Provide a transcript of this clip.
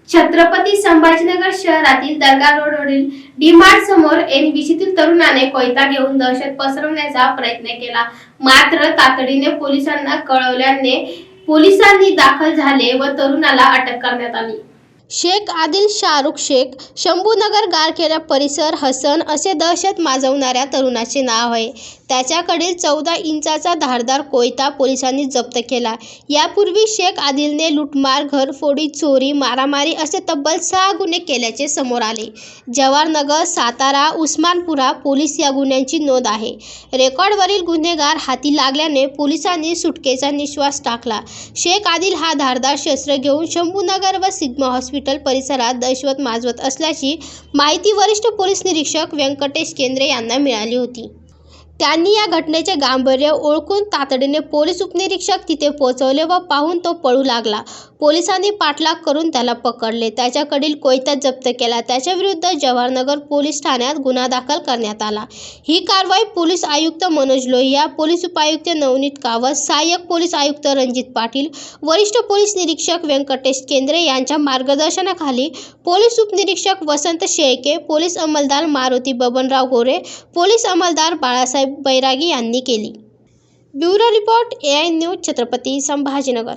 छत्रपती संभाजीनगर शहरातील दर्गा रोडवरील डी-मार्ट समोर एनबीसीतील तरुणाने कोयता घेऊन दहशत पसरवण्याचा प्रयत्न केला, मात्र तातडीने पोलिसांना कळवल्याने पोलिसांनी दाखल झाले व तरुणाला अटक करण्यात आली। शेख आदिल शाहरुख शेख, शंभूनगर गारखेडा परिसर हसन असे दहशत माजवणाऱ्या तरुणाचे नाव आहे। त्याच्याकडील 14 इंचाचा धारदार कोयता पोलिसांनी जप्त केला। यापूर्वी शेख आदिलने लूटमार, घरफोडी, चोरी, मारामारी असे तब्बल 6 गुन्हे केल्याचे समोर आले। जवाहरनगर, सातारा, उस्मानपुरा पोलीस या गुन्ह्यांची नोंद आहे। रेकॉर्डवरील गुन्हेगार हाती लागल्याने पोलिसांनी सुटकेचा निश्वास टाकला। शेख आदिल हा धारदार शस्त्र घेऊन शंभूनगर व सिग्मा हॉस्पिटल परिसरात दहशत माजवत असल्याची माहिती वरिष्ठ पोलीस निरीक्षक व्यंकटेश केंद्रे यांना मिळाली होती। त्यांनी या घटनेचे गांभीर्य ओळखून तातडीने पोलीस उपनिरीक्षक तिथे पोहोचवले व पाहून तो पळू लागला। पोलिसांनी पाठलाग करून त्याला पकडले, त्याच्याकडील कोयता जप्त केला। त्याच्याविरुद्ध जवाहरनगर पोलीस ठाण्यात गुन्हा दाखल करण्यात आला। ही कारवाई पोलीस आयुक्त मनोज लोहिया, पोलीस उपायुक्त नवनीत कावत, सहाय्यक पोलीस आयुक्त रणजित पाटील, वरिष्ठ पोलीस निरीक्षक व्यंकटेश केंद्रे यांच्या मार्गदर्शनाखाली पोलीस उपनिरीक्षक वसंत शेळके, पोलीस अंमलदार मारुती बबनराव गोरे, पोलीस अंमलदार बाळासाहेब बैरागी यांनी केली। Bureau report AI news, Chhatrapati Sambhajinagar.